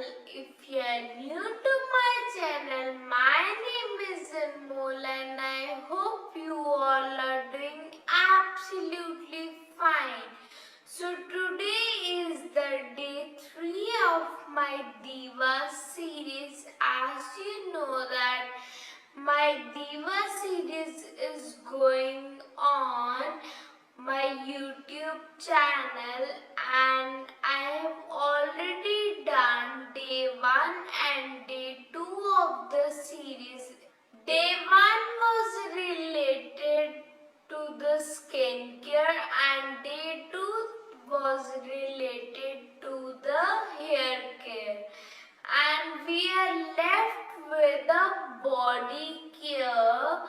If you are new to my channel, my name is Anmol and I hope you all are doing absolutely fine. So today is the day 3 of my Diva series. As you know that my Diva series is going on my YouTube channel and I have already done day 1 and day 2 of the series. Day 1 was related to the skincare and day 2 was related to the hair care. And we are left with the body care,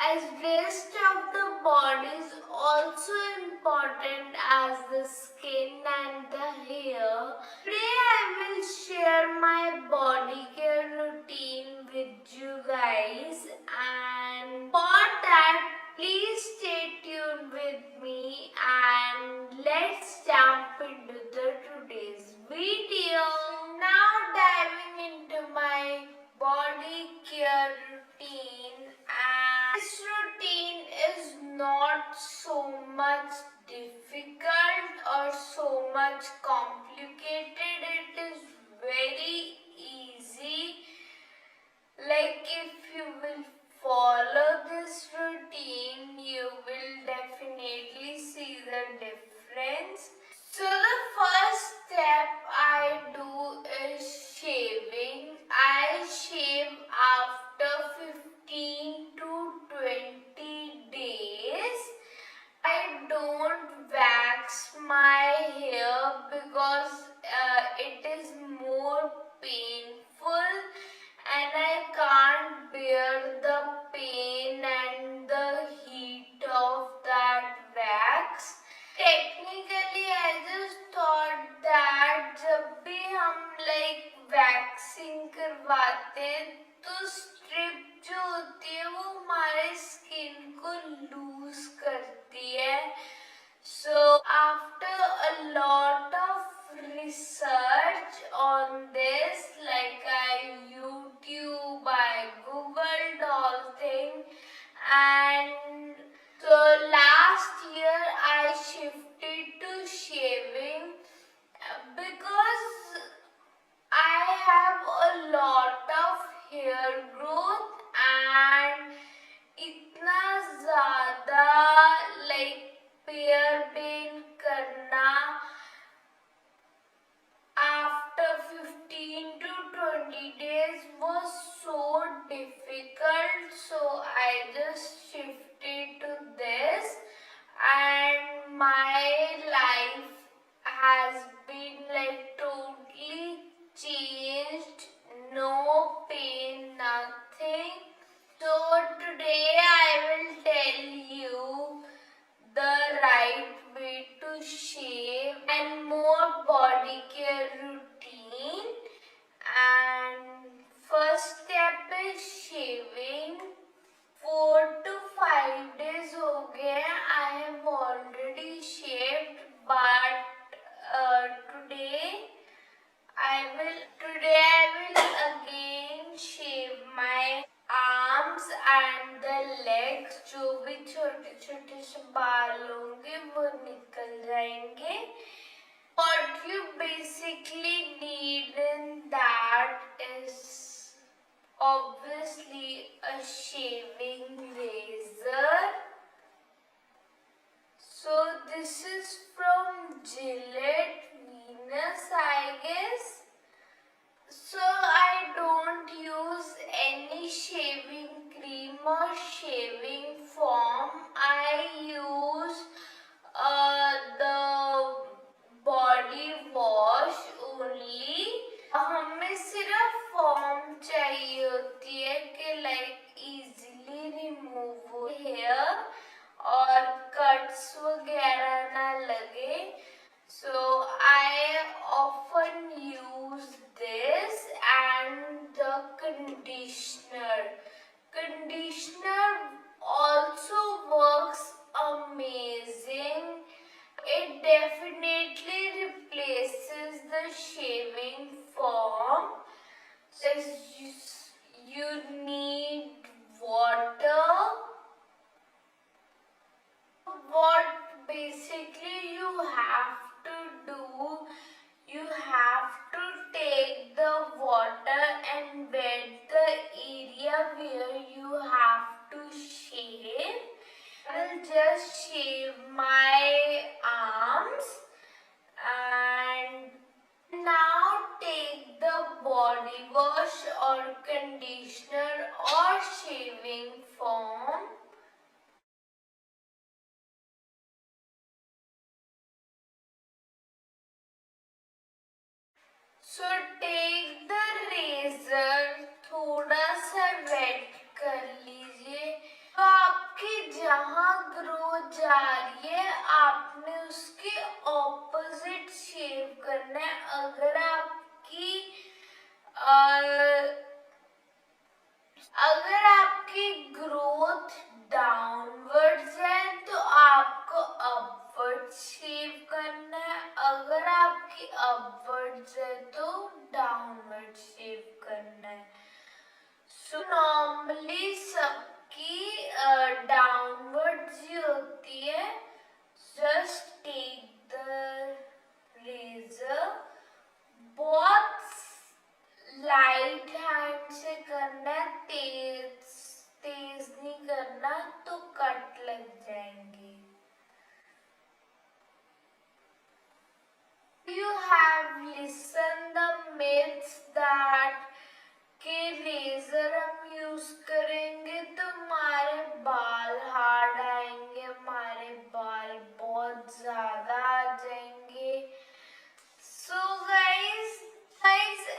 as rest of the body is also important as the skin and the hair. Today I will share my body care routine with you guys, and for that please stay tuned with me and let's jump into the today's video. Now diving into my body care routine, and this routine is not so much difficult or so much complicated. It is very easy. Like if you will follow this routine, you will definitely see the difference. So the first step I do is shaving. I shave after 15 to 20 days. I don't wax my hair because it is more painful and I can't bear the pain and the heat of that wax. Technically, I just thought that जब भी हम like waxing करवाते हैं तो strip जो होती है वो हमारे skin को loose करती है. So after a lot of research on this, like I YouTube, I Googled all things, and so last year I shifted to shaving because I have a lot of hair growth and इतना ज़्यादा like pair Ben करना after 15 to 20 days was so difficult, so I just shifted to this and my life has been like totally changed. No pain, nothing. So today I will tell you the right way to shave and more body care routine. And first step is shaving. 4 to 5 days हो गए. I have already shaved, but today I will again shave my arms and the legs. जो भी छोटे छोटे से बाल होंगे वो निकल जाएंगे. What you basically need in that is obviously a shaving razor. So this is from Gillette Venus, I guess. So I don't use any shaving cream or shaving foam. I use the body wash only. हमें सिर्फ foam चाहिए होती है कि like easily remove हो hair और cuts वगैरह ना लगे. So the shaving foam. So you need water. What basically you have to do, you have to take the water and wet the area where you have to shave. I'll just shave my arms and now take the body wash or conditioner or shaving foam. So take the razor थोड़ा सा wait कर लीजिए। तो आपकी जहाँ growth जा रही है आपने उसके ऑपोजिट शेव करना है। अगर आपकी ग्रोथ डाउनवर्ड्स है तो आपको अपवर्ड शेव करना है। अगर आपकी अपवर्ड्स है तो डाउनवर्ड शेव करना है। सो नॉर्मली सबकी डाउनवर्ड्स ही होती है। जस्ट टेक द रेजर, बहुत लाइट हैंड से करना है, तेज नहीं करना तो कट लग जाएंगे। You have listened the myths that के लेजर हम यूज करेंगे तो हमारे बाल हार्ड आएंगे, हमारे बाल बहुत ज्यादा आ जाएंगे। सो गाइस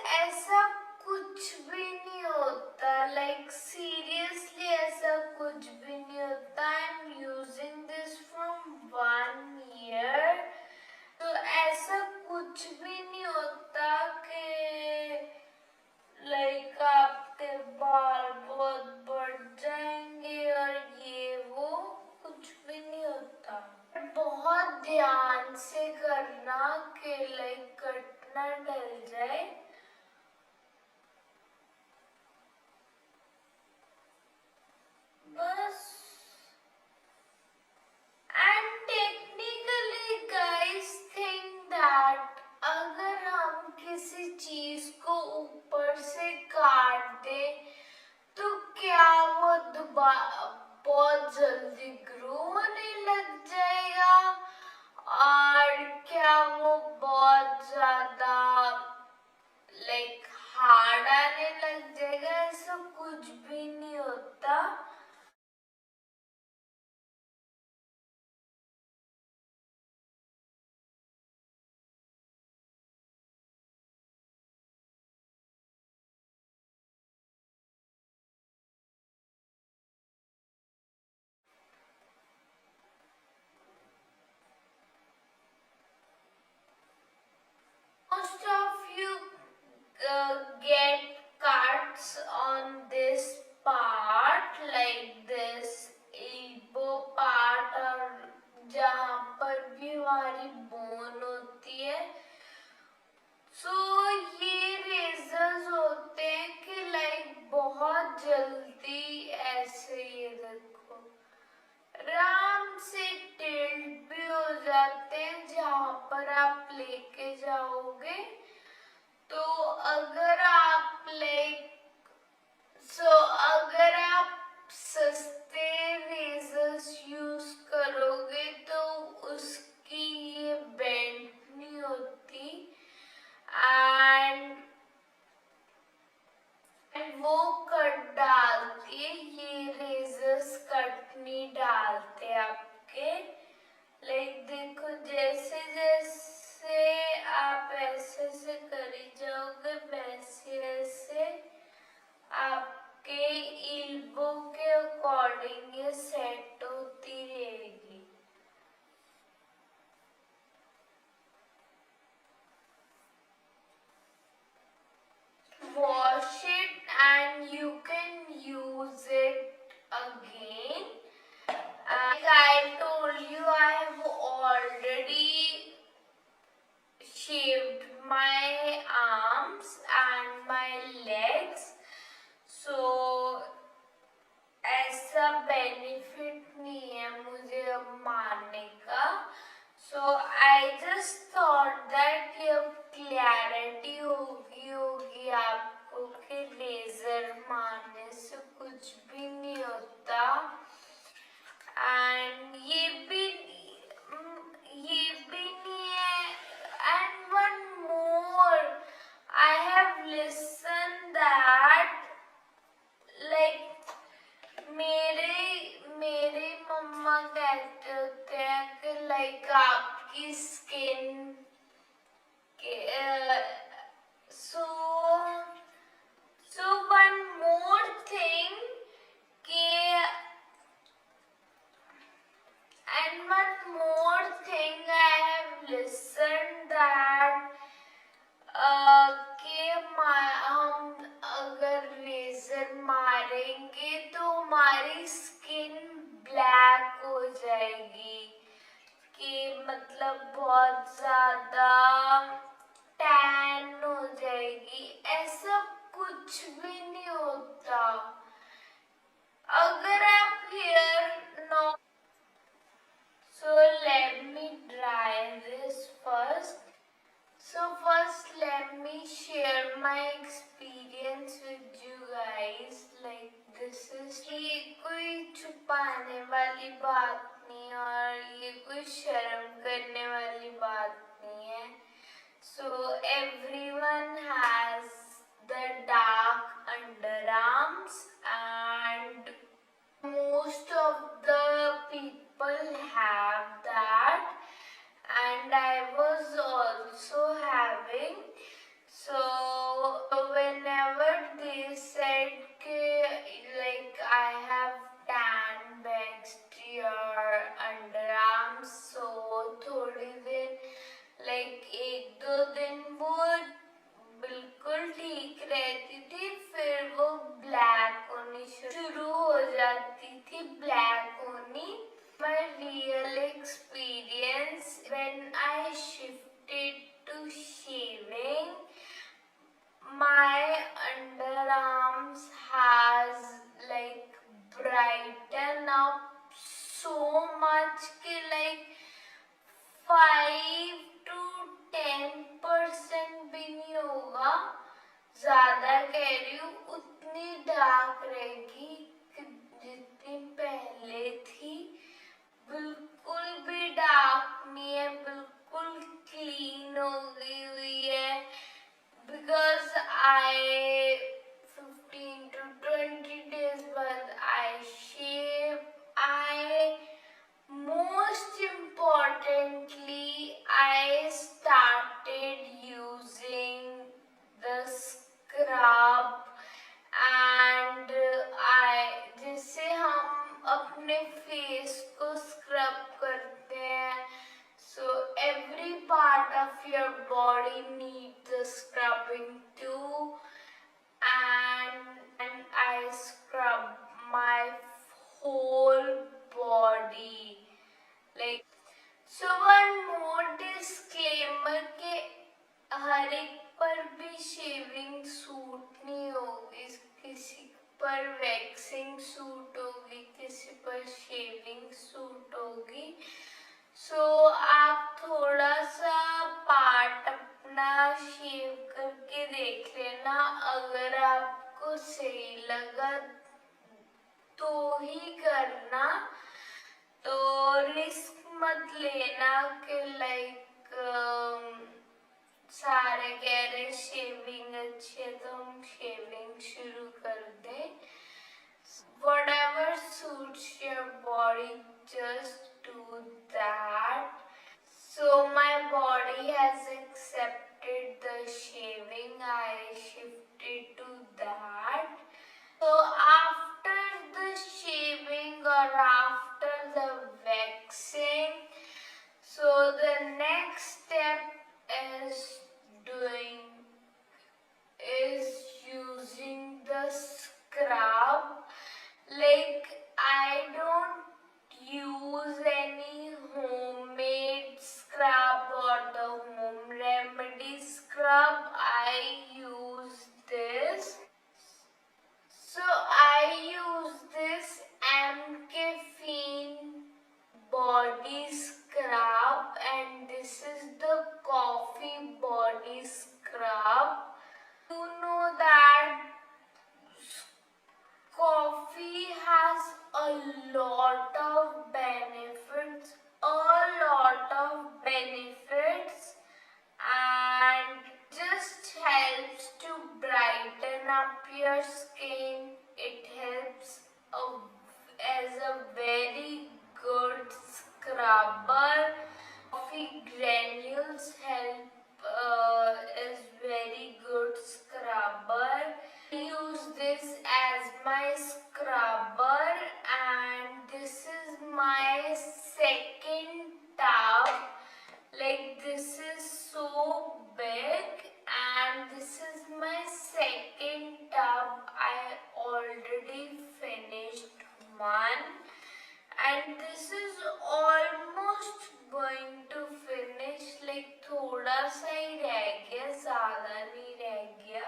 ऐसा कुछ भी नहीं होता। लाइक सीरियसली ऐसा कुछ भी नहीं होता। I am using this from 1 year। तो ऐसा कुछ भी नहीं होता कि लाइक आपके बाल बहुत बढ़ जाएंगे और ये वो, कुछ भी नहीं होता। बहुत ध्यान से करना कि लाइक कट ना डल जाए। बस। And technically guys think that अगर हम किसी चीज को ऊपर से काट दे तो क्या वो दोबारा बहुत जल्दी ग्रो होने लग जाएगा और क्या वो बहुत ज्यादा लाइक हार्ड आने लग जाएगा? ऐसा कुछ भी नहीं होता। Most of you get cuts on this part, like this elbow part और जहाँ पर भी हमारी बोन होती है। सो ये रेजर्स होते हैं कि लाइक बहुत जल्दी ऐसे, ये देखो, आराम से टिल्ट भी हो जाते हैं जहाँ पर आप लेके जाओगे। तो अगर आप अगर आप सस्ते रेजर्स यूज करोगे तो उसकी ये बेंड नहीं होती एंड वो कट डालती है। ये रेजर्स कट नहीं डालते आपके। लाइक देखो, जैसे जैसे आप ऐसे से करी जाओगे वैसे वैसे आपके इल्बो के अकॉर्डिंग ये सेट होती रहेगी। shaved my arms and my legs. So ऐसा बेनिफिट नहीं है मुझे अब मारने का. So I just thought that ये अब क्लैरिटी होगी आपको कि लेजर मारने से कुछ भी नहीं होता. एंड ये भी नहीं है. And one more, I have listen that like मेरे मम्मा कहते होते हैं कि लाइक आपकी skin so one more thing के and one more thing I have listened that कि हम अगर लेजर मारेंगे तो हमारी स्किन ब्लैक हो जाएगी. कि मतलब बहुत ज्यादा टैन हो जाएगी. ऐसा कुछ भी नहीं होता. अगर आप हेयर नॉ So let me try this first. So first let me share my experience with you guys. Like this is ये कोई छुपाने वाली बात नहीं और ये कोई शर्म करने वाली बात नहीं है. So everyone has the dark underarms and most of the people have that, and I was also having. So whenever they said like I have tan your underarms, so थोड़ी दिन like एक दो दिन वो बिल्कुल ठीक रहती थी, फिर वो ब्लैक होनी शुरू हो जाती थी. ब्लैक होनी. My real experience when I shifted to shaving, my underarms has like brightened up so much कि like 5 to 10% भी नहीं होगा, ज्यादा कह रही हूँ, उतनी डार्क रहेगी जितनी पहले थी. बिल्कुल भी डार्क नहीं है, बिल्कुल क्लीन हो गई हुई है. बिकॉज आई 15 to 20 days बाद I shave. Most importantly, I started using the scrub and जिससे हम अपने फेस को स्क्रब करते हैं. So every part of your body needs the scrubbing too, and I scrub my whole body. Like so one more disclaimer के हर एक पर भी शेविंग सूट नहीं होगी. किसी पर वैक्सिंग सूट होगी, किसी पर शेविंग सूट होगी. सो आप थोड़ा सा पार्ट अपना शेव करके देख लेना. अगर आपको सही लगा तो ही करना. तो रिस्क मत लेना कि लाइक सारे कह रहे शेविंग अच्छी है तो हम शेविंग शुरू कर दें. Whatever suits your body, just do that. So my body has accepted the shaving. I shifted to that. So after the shaving or after the waxing, so the next step is using the scrub. Like I don't use any homemade scrub or the home remedy. scrub I use this. So I use this Caffeine body scrub, and this is the coffee body scrub. You know that coffee has a lot of benefits, and just helps to brighten up your skin. It helps as a very good scrubber. Coffee granules help is very good scrubber. I use this as my scrubber, and this is my second tub. Like, this is so big, and this is my second tub. I already finished one, and this is almost going to finish. Like, थोड़ा सा ही रह गया, ज़्यादा नहीं रह गया.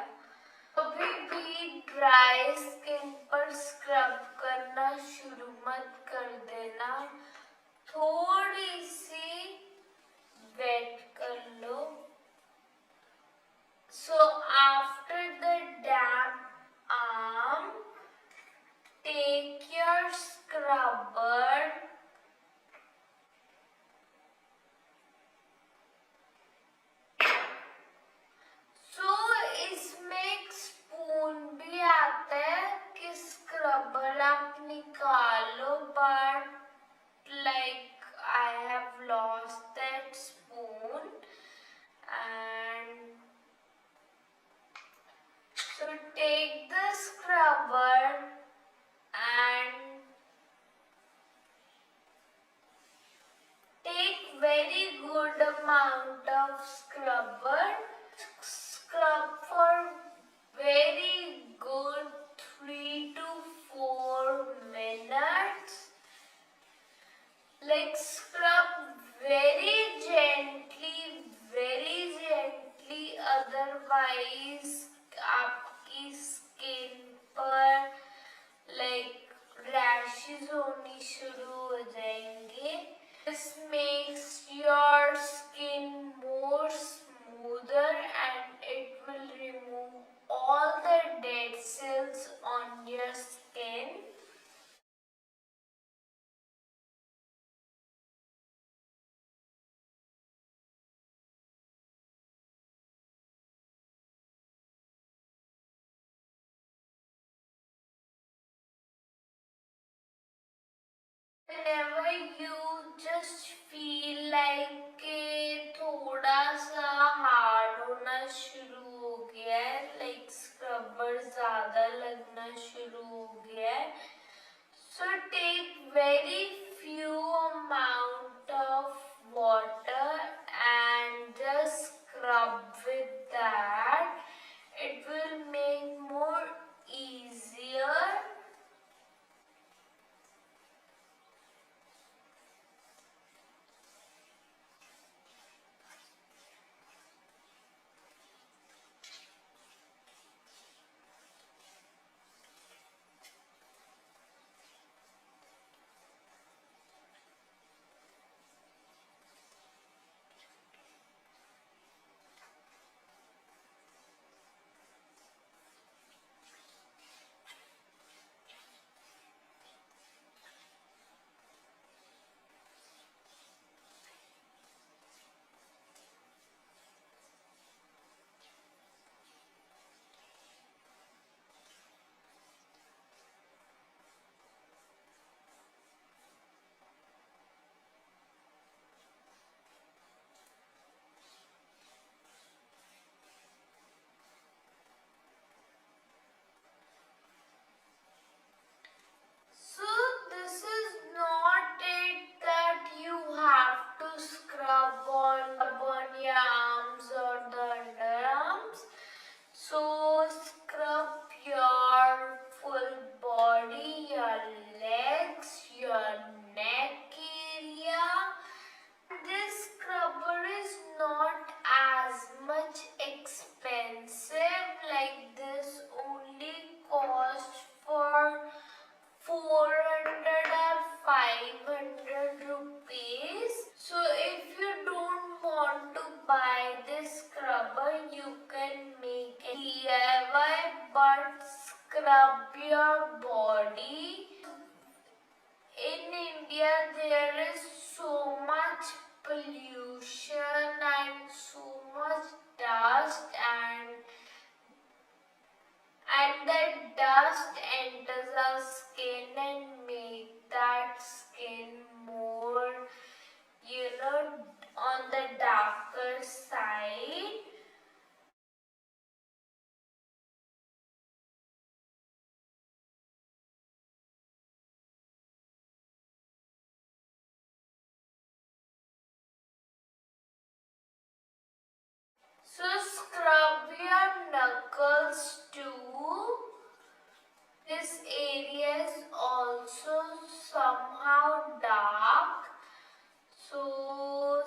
अभी भी ड्राई स्किन पर स्क्रब करना शुरू मत कर देना. थोड़ी सी वेट कर लो. So after the damp arm, take your scrubber so इसमें एक स्पून भी आता है कि स्क्रबर आप निकालो, but like I have lost that spoon. And so take the scrubber and take very good amount of scrubber. Scrub for very good 3 to 4 minutes. Like, scrub very gently, otherwise आपकी skin पर like rashes होनी शुरू हो जाएंगे. This makes your skin more smoother, and it will remove all the dead cells on your skin. Whenever you just feel like कि थोड़ा सा hard होना शुरू हो गया है, like स्क्रबर ज़्यादा लगना शुरू हो गया है, so take very few amount of water and just scrub with that. It will make more easier. scrub your body. In India, there is so much pollution and so much dust, and that dust enters our skin and make that skin more, on the darker side. So scrub your knuckles too. This area is also somehow dark. So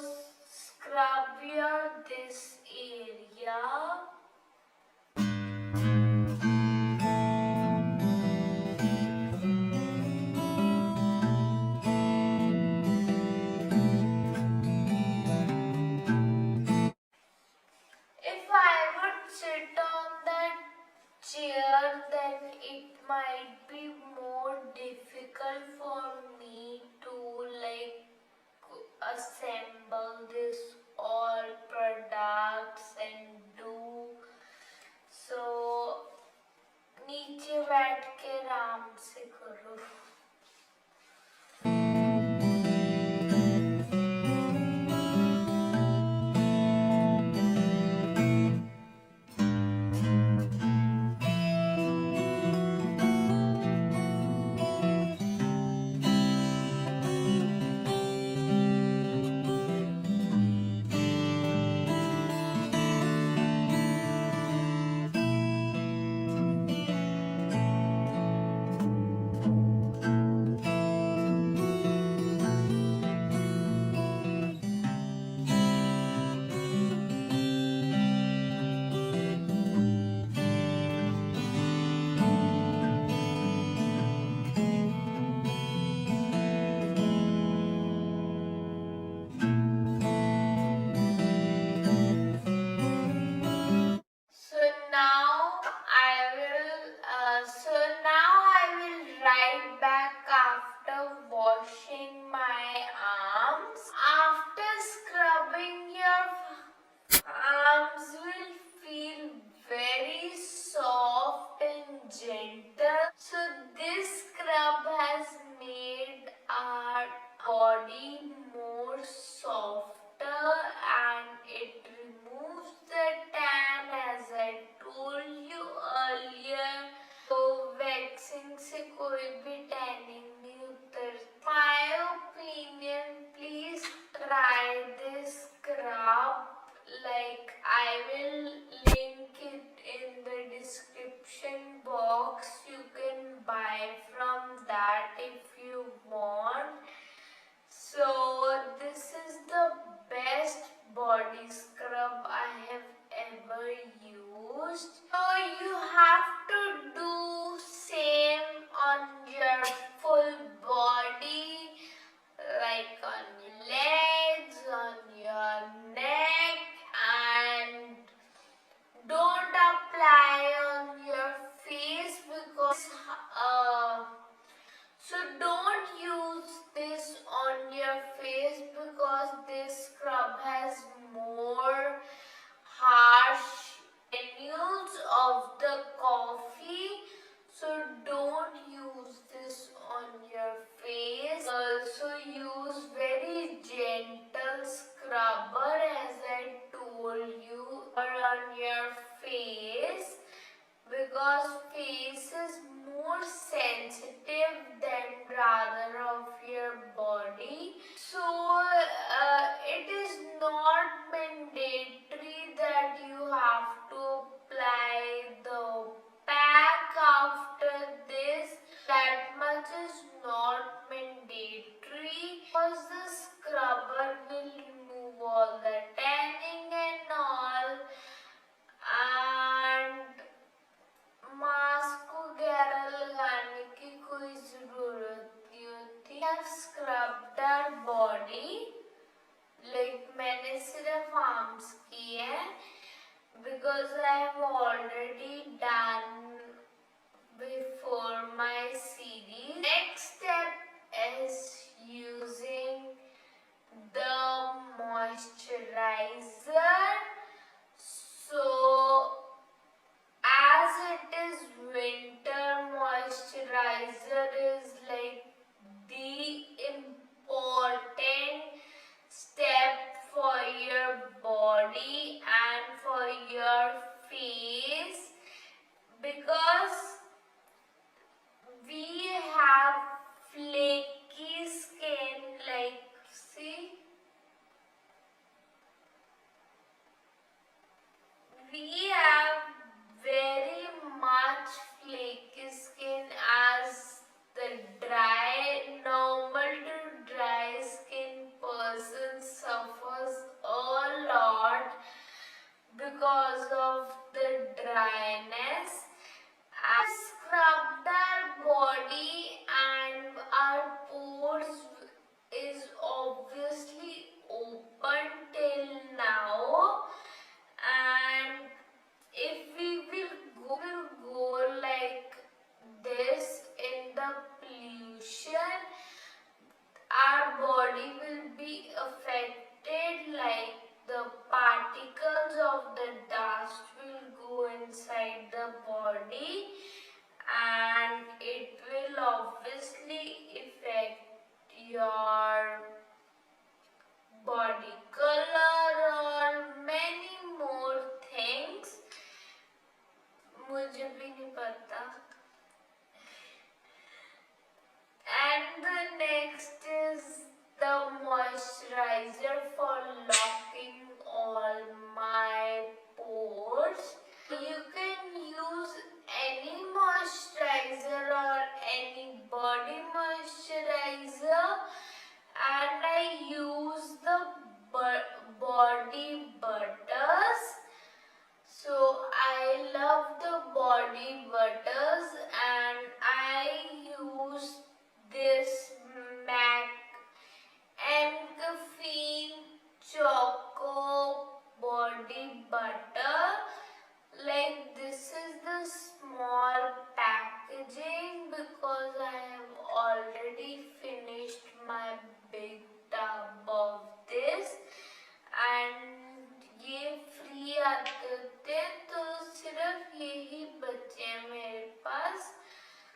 scrub your this area. If I would sit on that chair, then it might be more difficult for me to assemble this all products and do. So नीचे बैठ के आराम से करो. So now I will write back after washing my arms. After scrubbing your arms will feel very soft and gentle. So this scrub has made our body more softer and it removes the tan, as I told you earlier. तो waxing से कोई भी tanning नहीं उतरती. My opinion, please try this scrub. I will link it in the description box. You can buy from that if you want. So this is the best body scrub I have ever used. So you have to do same on your full body, like on your legs, on your neck, and don't apply on your face because so don't use this on your face because this scrub has more harsh granules of the coffee. So don't use this on your face. Also use very gentle scrubber, as I told you, or on your face, because face is more sensitive than rather of your body. So it is not mandatory that you have to apply the pack after this. That much is not mandatory because the scrubber will remove all the tanning and all, and mask वगैरह लगाने की कोई जरूरत नहीं होती. I have scrubbed our body. मैंने सिर्फ arms किए हैं because I have already done face because we have flaky skin, like see, we have very much flaky skin as the normal to dry skin person suffers a lot because of the dryness. I scrubbed our body and our pores is obviously open till now, and if we will go like this in the pollution, our body will be affected, like the particles of the dust will go inside the body and it will obviously affect your body color or many more things. मुझे भी नहीं पता. And the next is the moisturizer for locking all my pores. You can use any moisturizer or any body moisturizer, and I use the body butters. So I love the body butters and I use this MAC Caffeine Choco body butter. Like this is the small packaging because I have already finished my big tub of this, and ये free आते थे तो सिर्फ यही बचे हैं मेरे पास.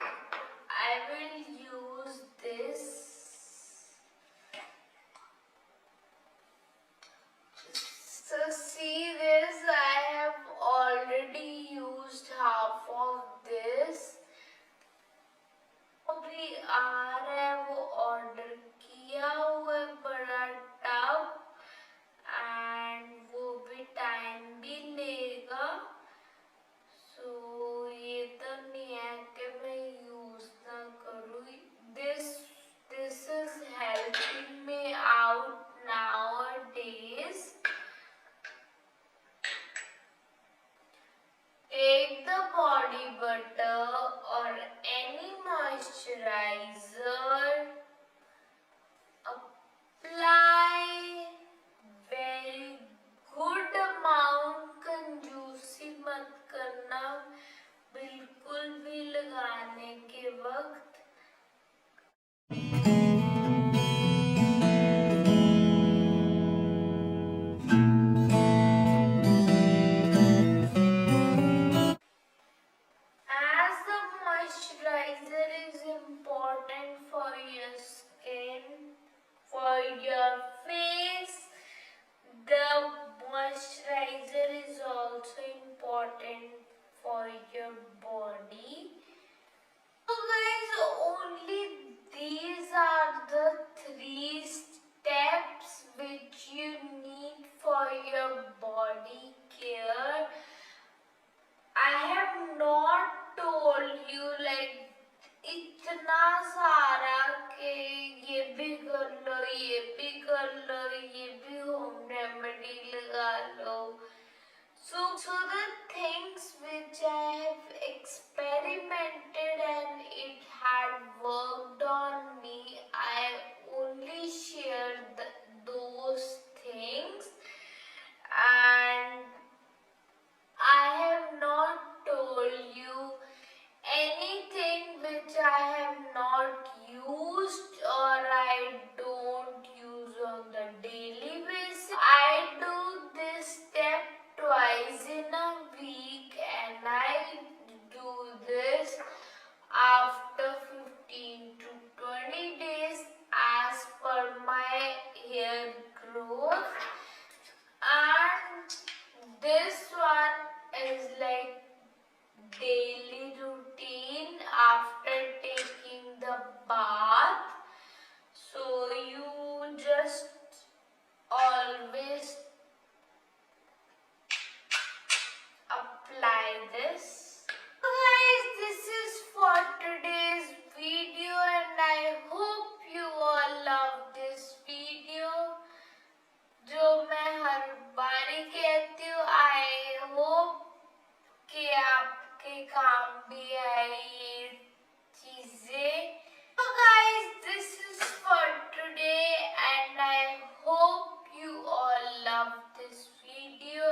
I will use this. So see this, I have already used half of this. अभी आ रहा है, वो ऑर्डर किया हुआ है बड़ा टब, एंड वो भी टाइम भी लेगा. सो ये तो नहीं है कि मैं यूज ना करूँ. This is helping me out nowadays. Take the body butter or any moisturizer, apply very good amount, कंजूसी मत करना बिल्कुल भी लगाने के वक्त. As the moisturizer is important for your skin, for your face, the moisturizer is also important for your body. So guys, only these are the 3 steps which you need for your body care. I have not told you like इतना सारा के ये भी कर लो, ये भी कर लो, ये भी होम रेमेडी लगा लो. So the things which I have experimented and it had worked on me, I only shared those things, and I have not told you anything which I have not used or I don't use on the daily basis. I do this step twice in a week, and I do this after 15 to 20 days as per my hair growth. And this one is like daily routine after taking the bath. So you just always apply this. So guys, this is for today's video and I hope you all love this video. जो मैं हर बारी कहती हूँ, I hope कि आपके काम भी आए ये चीजें. So guys, this is for today and I hope you all love this video.